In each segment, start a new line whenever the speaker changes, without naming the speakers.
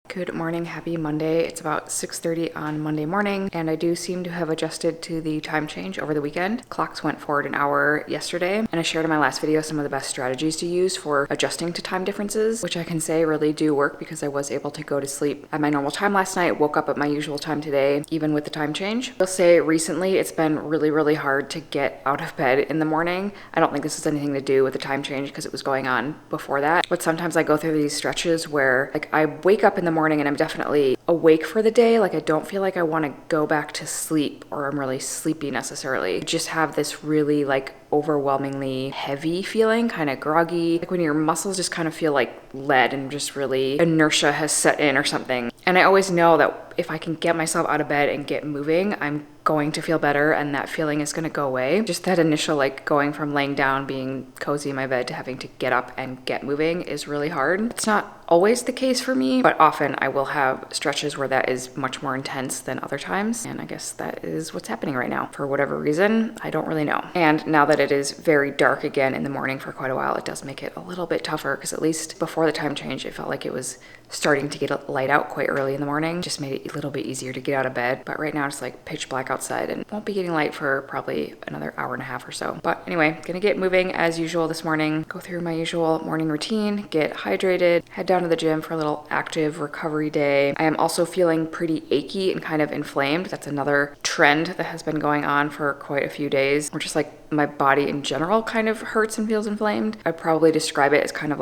Good morning, happy Monday. It's about 6:30 on Monday morning, and I do seem to have adjusted to the time change over the weekend. Clocks went forward an hour yesterday, and I shared in my last video some of the best strategies to use for adjusting to time differences, which I can say really do work because I was able to go to sleep at my normal time last night, woke up at my usual time today, even with the time change. I'll say recently it's been really hard to get out of bed in the morning. I don't think this has anything to do with the time change because it was going on before that, but sometimes I go through these stretches where I wake up in the morning and I'm definitely awake for the day. I don't feel like I want to go back to sleep or I'm really sleepy necessarily. I just have this really overwhelmingly heavy feeling, kind of groggy, when your muscles just kind of feel like lead and just really inertia has set in or something. And I always know that if I can get myself out of bed and get moving, I'm going to feel better and that feeling is going to go away. Just that initial going from laying down, being cozy in my bed to having to get up and get moving is really hard. It's not always the case for me, but often I will have stretches where that is much more intense than other times. And I guess that is what's happening right now. For whatever reason, I don't really know. And now that it is very dark again in the morning for quite a while, it does make it a little bit tougher because at least before the time change, it felt like it was starting to get light out quite early in the morning. Just made it a little bit easier to get out of bed. But right now it's pitch black outside and won't be getting light for probably another hour and a half or so. But anyway, gonna get moving as usual this morning, go through my usual morning routine, get hydrated, head down to the gym for a little active recovery day. I am also feeling pretty achy and kind of inflamed. That's another trend that has been going on for quite a few days. Or just my body in general kind of hurts and feels inflamed. I'd probably describe it as kind of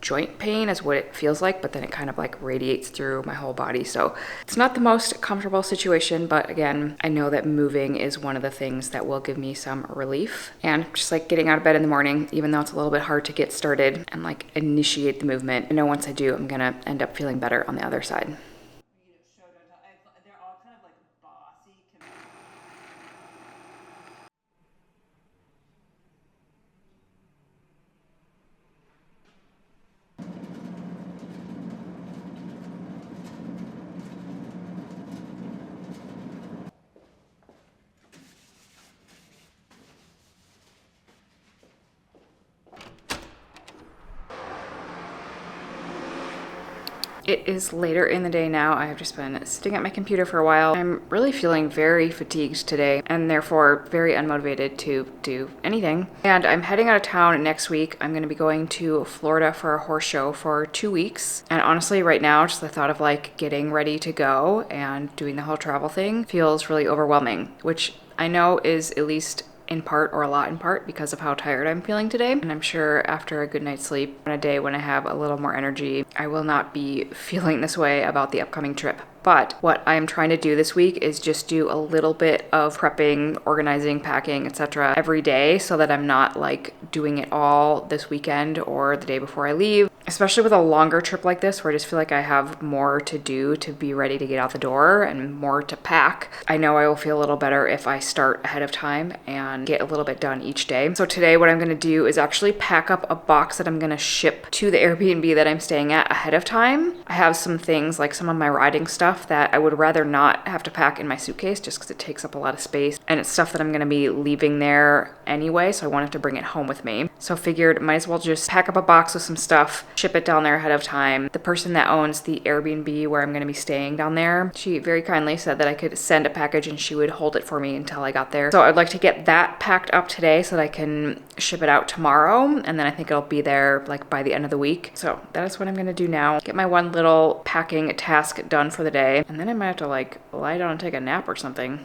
joint pain is what it feels like, but then it kind of radiates through my whole body. So it's not the most comfortable situation, but again, I know that moving is one of the things that will give me some relief. And just getting out of bed in the morning, even though it's a little bit hard to get started and initiate the movement, I know once I do, I'm gonna end up feeling better on the other side.
They're all kind of bossy.
It is later in the day now. I have just been sitting at my computer for a while. I'm really feeling very fatigued today and therefore very unmotivated to do anything. And I'm heading out of town next week. I'm going to be going to Florida for a horse show for 2 weeks. And honestly, right now, just the thought of getting ready to go and doing the whole travel thing feels really overwhelming, which I know is at least in part or a lot in part because of how tired I'm feeling today. And I'm sure after a good night's sleep on a day when I have a little more energy, I will not be feeling this way about the upcoming trip. But what I'm trying to do this week is just do a little bit of prepping, organizing, packing, etc. every day so that I'm not doing it all this weekend or the day before I leave. Especially with a longer trip like this where I just feel like I have more to do to be ready to get out the door and more to pack. I know I will feel a little better if I start ahead of time and get a little bit done each day. So today what I'm going to do is actually pack up a box that I'm going to ship to the Airbnb that I'm staying at ahead of time. I have some things some of my riding stuff that I would rather not have to pack in my suitcase just because it takes up a lot of space and it's stuff that I'm going to be leaving there anyway, so I wanted to bring it home with me. So I figured might as well just pack up a box with some stuff, ship it down there ahead of time. The person that owns the Airbnb where I'm going to be staying down there, she very kindly said that I could send a package and she would hold it for me until I got there. So I'd like to get that packed up today so that I can ship it out tomorrow, and then I think it'll be there by the end of the week. So that is what I'm going to do now. Get my one little packing task done for the day, and then I might have to lie down and take a nap or something.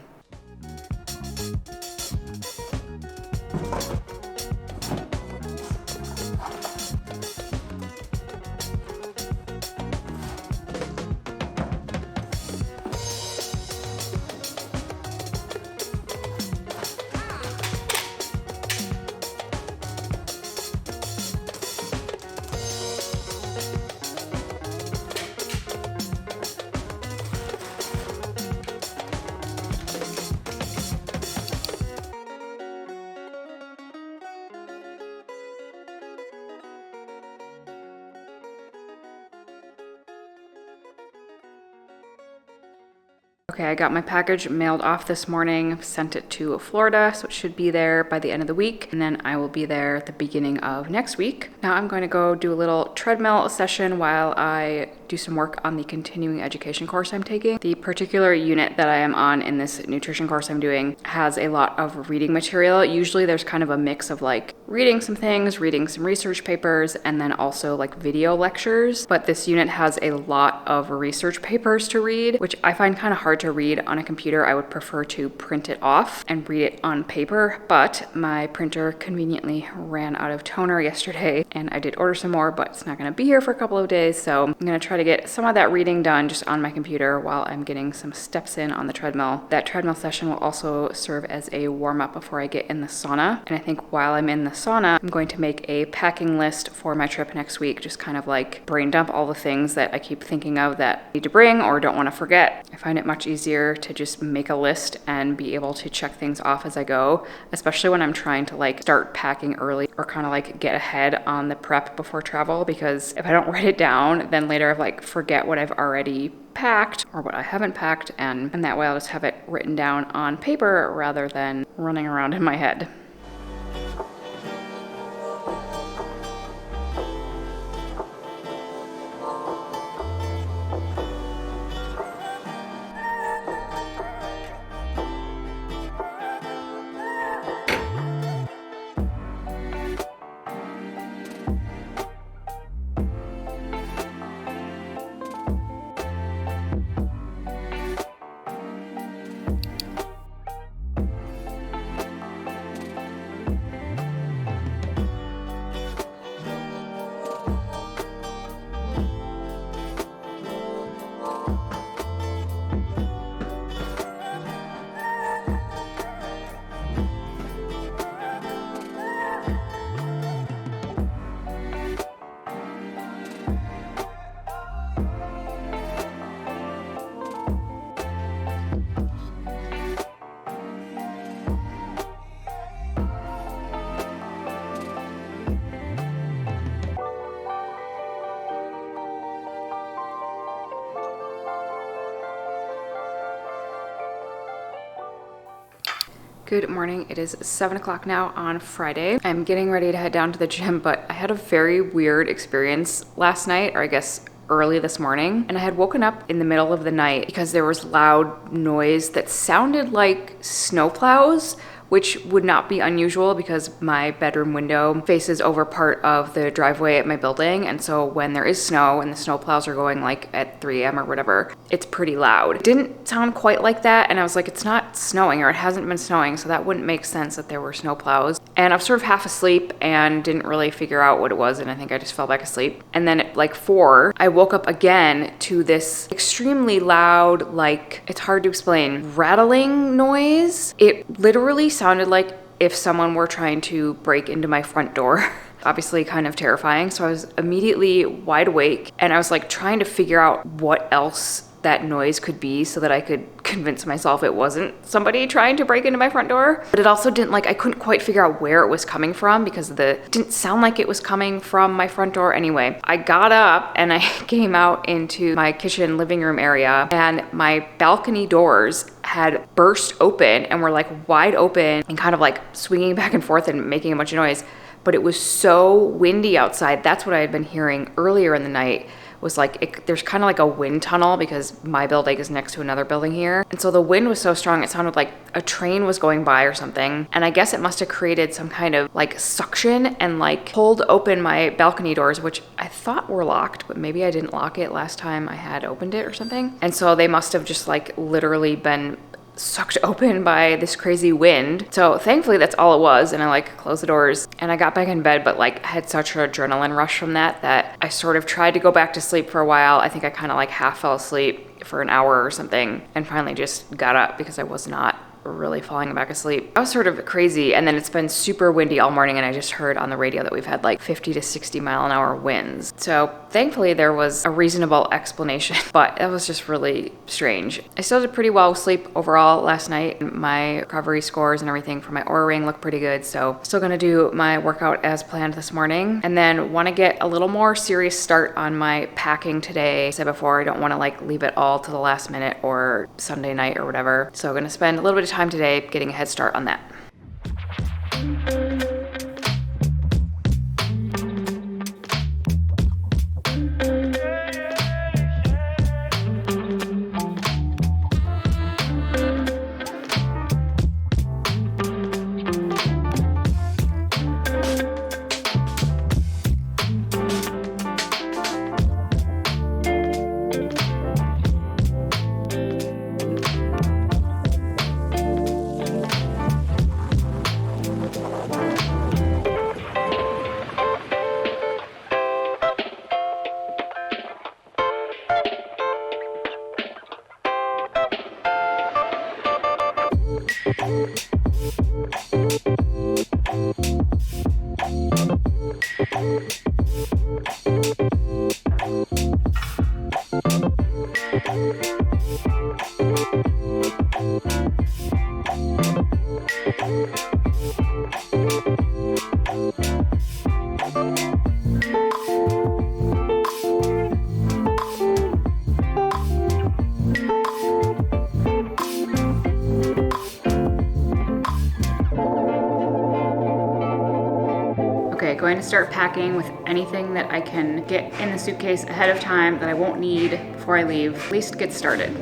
Okay, I got my package mailed off this morning, sent it to Florida, so it should be there by the end of the week, and then I will be there at the beginning of next week. Now I'm going to go do a little treadmill session while I do some work on the continuing education course I'm taking. The particular unit that I am on in this nutrition course I'm doing has a lot of reading material. Usually there's kind of a mix of like reading some things, reading some research papers, and then also like video lectures. But this unit has a lot of research papers to read, which I find kind of hard to read on a computer. I would prefer to print it off and read it on paper, but my printer conveniently ran out of toner yesterday and I did order some more, but it's not gonna be here for a couple of days. So I'm gonna try to get some of that reading done just on my computer while I'm getting some steps in on the treadmill. That treadmill session will also serve as a warm up before I get in the sauna. And I think while I'm in the sauna, I'm going to make a packing list for my trip next week, just kind of like brain dump all the things that I keep thinking of that I need to bring or don't want to forget. I find it much easier to just make a list and be able to check things off as I go, especially when I'm trying to like start packing early or kind of like get ahead on the prep before travel, because if I don't write it down, then later I've like forget what I've already packed or what I haven't packed, and that way I'll just have it written down on paper rather than running around in my head. Good morning. It is 7 o'clock now on Friday. I'm getting ready to head down to the gym, but I had a very weird experience last night, or I guess early this morning, and I had woken up in the middle of the night because there was loud noise that sounded like snowplows, which would not be unusual because my bedroom window faces over part of the driveway at my building. And so when there is snow and the snowplows are going like at 3 a.m. or whatever, it's pretty loud. It didn't sound quite like that. And I was like, it's not snowing, or it hasn't been snowing, so that wouldn't make sense that there were snowplows. And I was sort of half asleep and didn't really figure out what it was. And I think I just fell back asleep. And then at like 4, I woke up again to this extremely loud, like, it's hard to explain, rattling noise. It literally sounded like if someone were trying to break into my front door. Obviously kind of terrifying. So I was immediately wide awake and I was like trying to figure out what else that noise could be so that I could convince myself it wasn't somebody trying to break into my front door. But it also didn't, like, I couldn't quite figure out where it was coming from because it didn't sound like it was coming from my front door. Anyway, I got up and I came out into my kitchen living room area, and my balcony doors had burst open and were like wide open and kind of like swinging back and forth and making a bunch of noise. But it was so windy outside. That's what I had been hearing earlier in the night. Was like, there's kind of like a wind tunnel because my building is next to another building here. And so the wind was so strong, it sounded like a train was going by or something. And I guess it must have created some kind of like suction and like pulled open my balcony doors, which I thought were locked, but maybe I didn't lock it last time I had opened it or something. And so they must have just like literally been sucked open by this crazy wind. So thankfully that's all it was, and I like closed the doors and I got back in bed, but like I had such an adrenaline rush from that I sort of tried to go back to sleep for a while. I think I kind of like half fell asleep for an hour or something and finally just got up because I was not really falling back asleep. I was sort of crazy, and then it's been super windy all morning, and I just heard on the radio that we've had like 50 to 60 mile an hour winds. So thankfully there was a reasonable explanation, but it was just really strange. I still did pretty well with sleep overall last night. My recovery scores and everything for my Oura ring look pretty good, so still gonna do my workout as planned this morning, and then want to get a little more serious start on my packing today. I said before, I don't want to like leave it all to the last minute or Sunday night or whatever, so I'm gonna spend a little bit of time today getting a head start on that. Okay, going to start packing with anything that I can get in the suitcase ahead of time that I won't need before I leave. At least get started.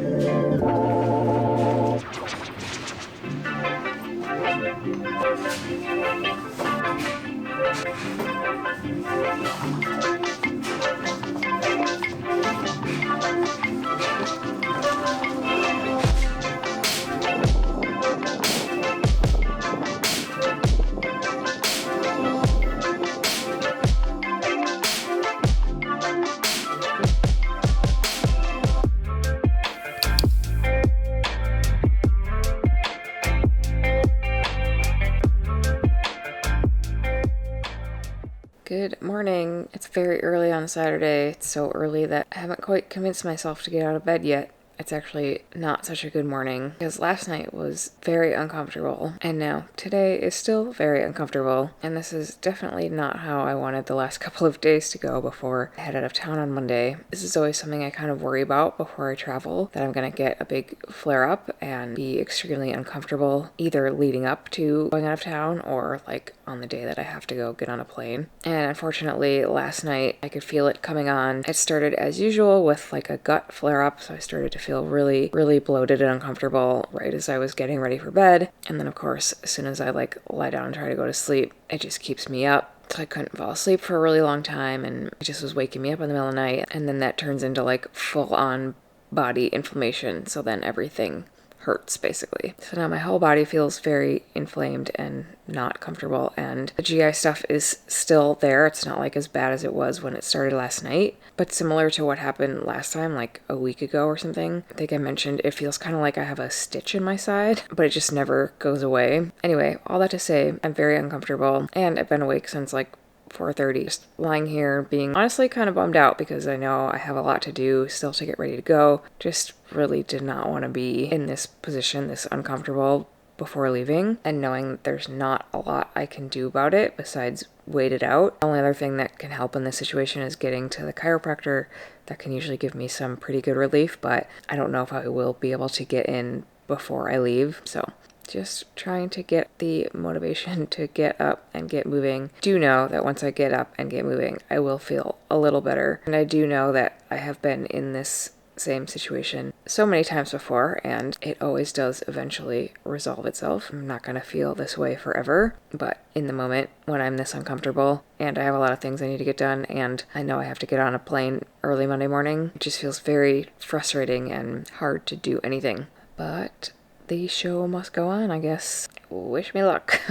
Good morning. It's very early on a Saturday. It's so early that I haven't quite convinced myself to get out of bed yet. It's actually not such a good morning because last night was very uncomfortable, and now today is still very uncomfortable, and this is definitely not how I wanted the last couple of days to go before I head out of town on Monday. This is always something I kind of worry about before I travel, that I'm going to get a big flare up and be extremely uncomfortable either leading up to going out of town or like on the day that I have to go get on a plane. And unfortunately last night I could feel it coming on. It started as usual with like a gut flare up, so I started to feel really bloated and uncomfortable right as I was getting ready for bed. And then of course, as soon as I like lie down and try to go to sleep, it just keeps me up. So I couldn't fall asleep for a really long time, and it just was waking me up in the middle of the night. And then that turns into like full on body inflammation. So then everything hurts basically. So now my whole body feels very inflamed and not comfortable, and the GI stuff is still there. It's not like as bad as it was when it started last night, but similar to what happened last time, like a week ago or something. I think I mentioned it feels kind of like I have a stitch in my side, but it just never goes away. Anyway, all that to say, I'm very uncomfortable, and I've been awake since like 4:30, just lying here being honestly kind of bummed out because I know I have a lot to do still to get ready to go. Just really did not want to be in this position, this uncomfortable before leaving, and knowing that there's not a lot I can do about it besides wait it out. The only other thing that can help in this situation is getting to the chiropractor. That can usually give me some pretty good relief, but I don't know if I will be able to get in before I leave, so just trying to get the motivation to get up and get moving. Do know that once I get up and get moving, I will feel a little better. And I do know that I have been in this same situation so many times before, and it always does eventually resolve itself. I'm not going to feel this way forever, but in the moment when I'm this uncomfortable and I have a lot of things I need to get done, and I know I have to get on a plane early Monday morning, it just feels very frustrating and hard to do anything. But the show must go on, I guess. Wish me luck.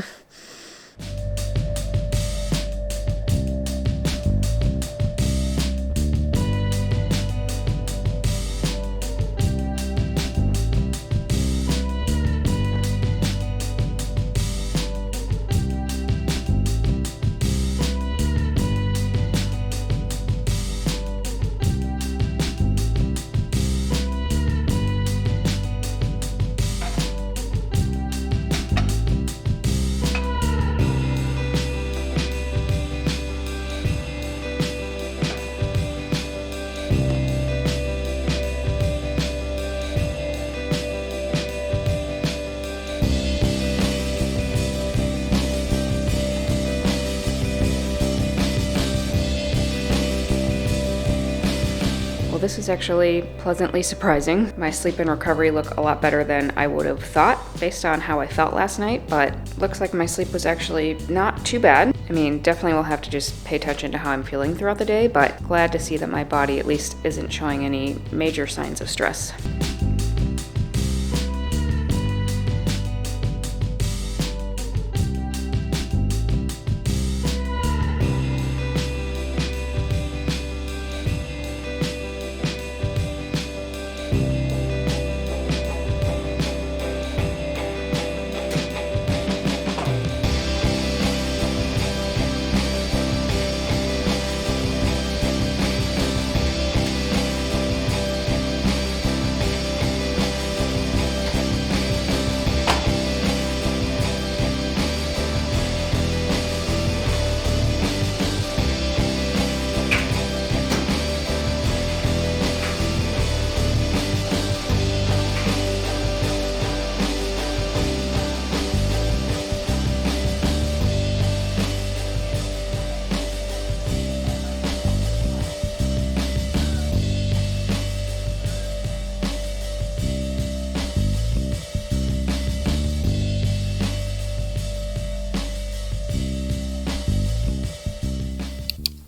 Well, this is actually pleasantly surprising. My sleep and recovery look a lot better than I would have thought based on how I felt last night, but looks like my sleep was actually not too bad. I mean, definitely will have to just pay attention to how I'm feeling throughout the day, but glad to see that my body at least isn't showing any major signs of stress.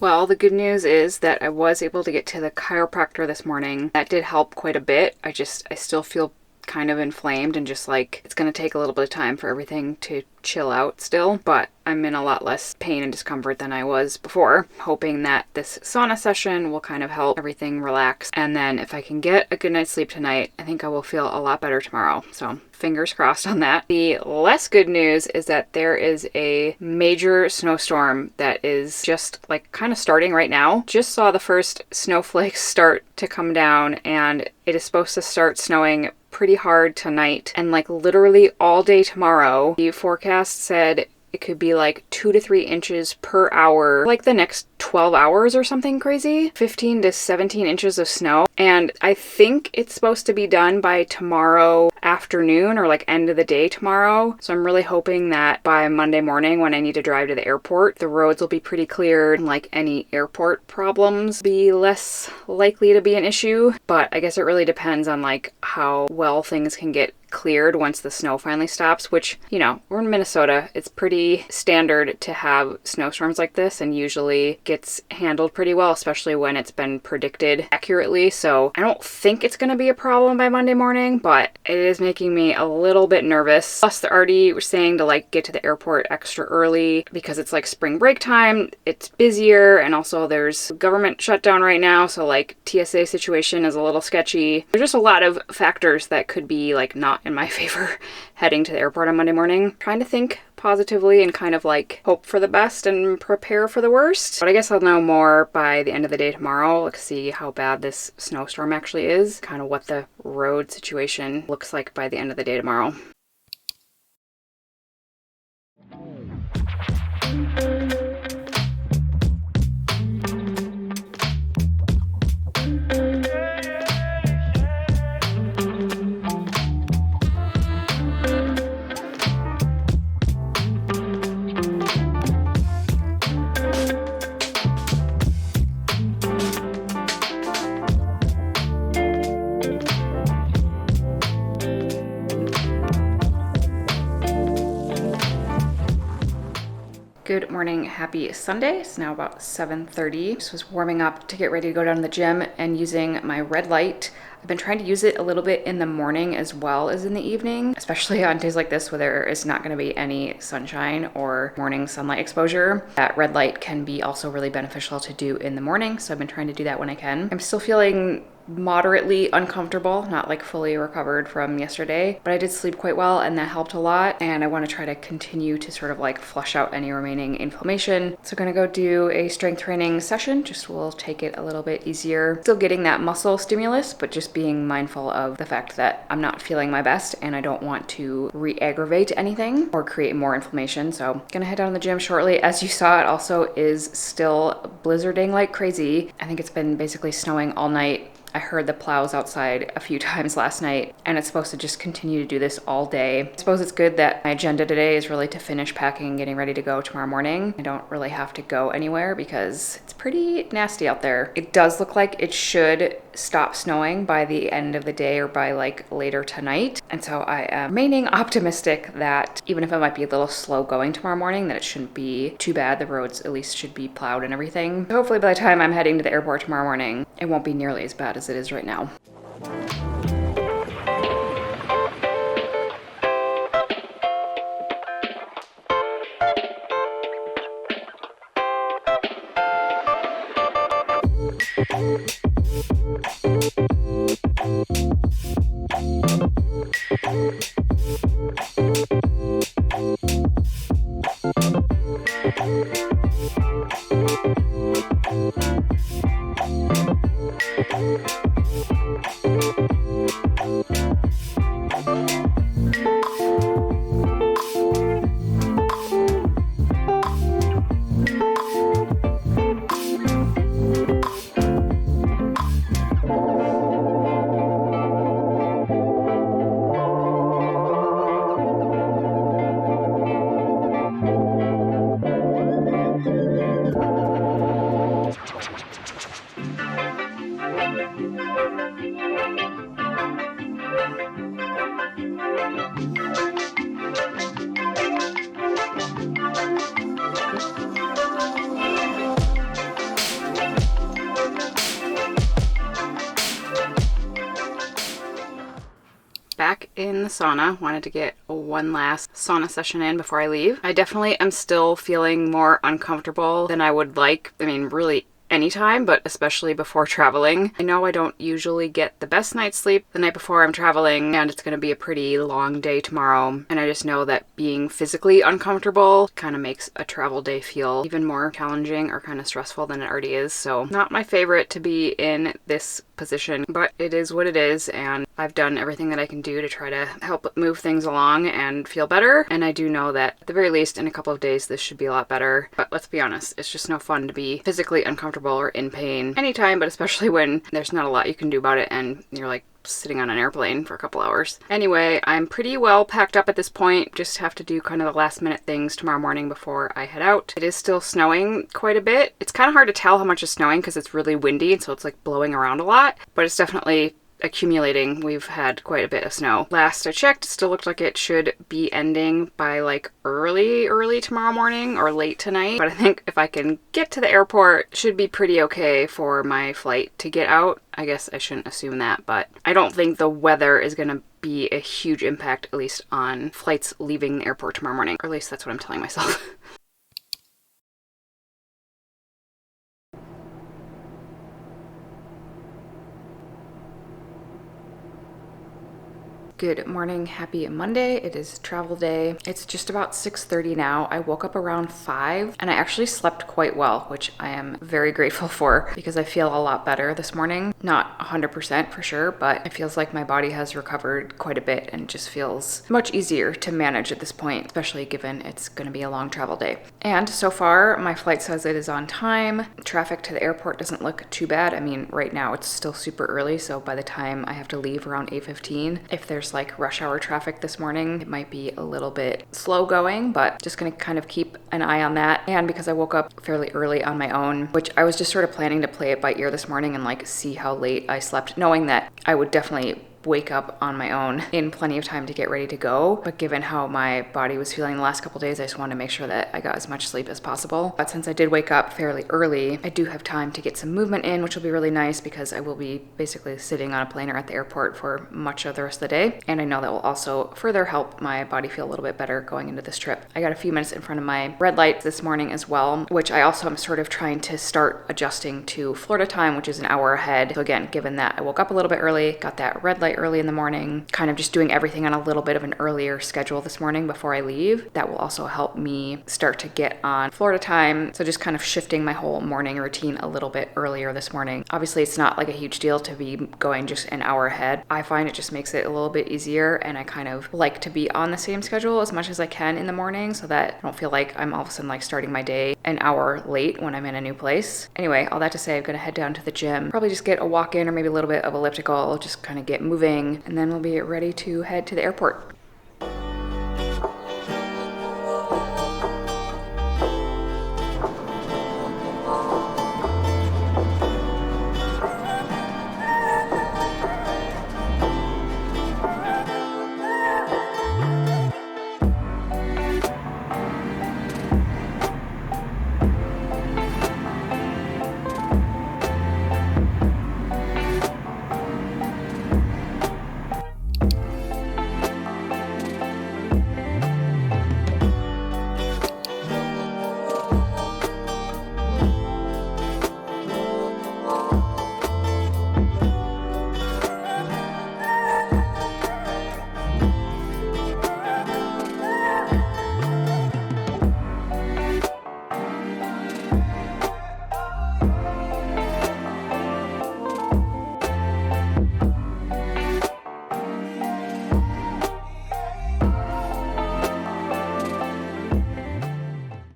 Well, the good news is that I was able to get to the chiropractor this morning. That did help quite a bit. I still feel kind of inflamed and just like it's going to take a little bit of time for everything to chill out still, but I'm in a lot less pain and discomfort than I was before. Hoping that this sauna session will kind of help everything relax, and then if I can get a good night's sleep tonight, I think I will feel a lot better tomorrow. So fingers crossed on that. The less good news is that there is a major snowstorm that is just like kind of starting right now. Just saw the first snowflakes start to come down, and it is supposed to start snowing pretty hard tonight and like literally all day tomorrow. The forecast said it could be like 2 to 3 inches per hour, like the next 12 hours or something crazy. 15 to 17 inches of snow. And I think it's supposed to be done by tomorrow afternoon or like end of the day tomorrow. So I'm really hoping that by Monday morning when I need to drive to the airport, the roads will be pretty cleared and like any airport problems be less likely to be an issue. But I guess it really depends on like how well things can get cleared once the snow finally stops, which, you know, we're in Minnesota. It's pretty standard to have snowstorms like this and usually gets handled pretty well, especially when it's been predicted accurately. So I don't think it's going to be a problem by Monday morning, but it is making me a little bit nervous. Plus they're already saying to like get to the airport extra early because it's like spring break time. It's busier, and also there's government shutdown right now. So like TSA situation is a little sketchy. There's just a lot of factors that could be like not in my favor heading to the airport on Monday morning. Trying to think positively and kind of like hope for the best and prepare for the worst. But I guess I'll know more by the end of the day tomorrow. Let's see how bad this snowstorm actually is, kind of what the road situation looks like by the end of the day tomorrow. Good morning, happy Sunday. It's now about 7:30. Just was warming up to get ready to go down to the gym and using my red light. I've been trying to use it a little bit in the morning as well as in the evening, especially on days like this where there is not going to be any sunshine or morning sunlight exposure. That red light can be also really beneficial to do in the morning, so I've been trying to do that when I can. I'm still feeling moderately uncomfortable, not like fully recovered from yesterday, but I did sleep quite well and that helped a lot, and I want to try to continue to sort of like flush out any remaining inflammation. So gonna go do a strength training session, just will take it a little bit easier. Still getting that muscle stimulus, but just being mindful of the fact that I'm not feeling my best and I don't want to re-aggravate anything or create more inflammation. So gonna head down to the gym shortly. As you saw, it also is still blizzarding like crazy. I think it's been basically snowing all night. I heard the plows outside a few times last night, and it's supposed to just continue to do this all day. I suppose it's good that my agenda today is really to finish packing and getting ready to go tomorrow morning. I don't really have to go anywhere because it's pretty nasty out there. It does look like it should stop snowing by the end of the day or by like later tonight. And so I am remaining optimistic that even if it might be a little slow going tomorrow morning, that it shouldn't be too bad. The roads at least should be plowed and everything. So hopefully by the time I'm heading to the airport tomorrow morning, it won't be nearly as bad as it is right now. Back in the sauna, wanted to get one last sauna session in before I leave. I definitely am still feeling more uncomfortable than I would like. I mean, really anytime, but especially before traveling. I know I don't usually get the best night's sleep the night before I'm traveling, and it's going to be a pretty long day tomorrow. And I just know that being physically uncomfortable kind of makes a travel day feel even more challenging or kind of stressful than it already is. So not my favorite to be in this position, but it is what it is, and I've done everything that I can do to try to help move things along and feel better. And I do know that at the very least in a couple of days this should be a lot better. But let's be honest, it's just no fun to be physically uncomfortable or in pain anytime, but especially when there's not a lot you can do about it and you're like sitting on an airplane for a couple hours. Anyway, I'm pretty well packed up at this point. Just have to do kind of the last minute things tomorrow morning before I head out. It is still snowing quite a bit. It's kind of hard to tell how much is snowing because it's really windy, and so it's like blowing around a lot, but it's definitely accumulating. We've had quite a bit of snow. Last I checked, it still looked like it should be ending by like early tomorrow morning or late tonight. But I think if I can get to the airport, it should be pretty okay for my flight to get out. I guess I shouldn't assume that, but I don't think the weather is going to be a huge impact, at least on flights leaving the airport tomorrow morning. Or at least that's what I'm telling myself. Good morning, happy Monday. It is travel day. It's just about 6:30 now. I woke up around 5 and I actually slept quite well, which I am very grateful for because I feel a lot better this morning. Not 100% for sure, but it feels like my body has recovered quite a bit and just feels much easier to manage at this point, especially given it's going to be a long travel day. And so far, my flight says it is on time. Traffic to the airport doesn't look too bad. I mean, right now it's still super early, so by the time I have to leave around 8:15, if there's like rush hour traffic this morning, it might be a little bit slow going, but just gonna kind of keep an eye on that. And because I woke up fairly early on my own, which I was just sort of planning to play it by ear this morning and like see how late I slept, knowing that I would definitely wake up on my own in plenty of time to get ready to go. But given how my body was feeling the last couple days, I just wanted to make sure that I got as much sleep as possible. But since I did wake up fairly early, I do have time to get some movement in, which will be really nice because I will be basically sitting on a plane or at the airport for much of the rest of the day. And I know that will also further help my body feel a little bit better going into this trip. I got a few minutes in front of my red light this morning as well, which I also am sort of trying to start adjusting to Florida time, which is an hour ahead. So again, given that I woke up a little bit early, got that red light early in the morning, kind of just doing everything on a little bit of an earlier schedule this morning before I leave, that will also help me start to get on Florida time. So just kind of shifting my whole morning routine a little bit earlier this morning. Obviously, it's not like a huge deal to be going just an hour ahead. I find it just makes it a little bit easier, and I kind of like to be on the same schedule as much as I can in the morning so that I don't feel like I'm all of a sudden like starting my day an hour late when I'm in a new place. Anyway, all that to say, I'm gonna head down to the gym, probably just get a walk in or maybe a little bit of elliptical, just kind of get moving, and then we'll be ready to head to the airport.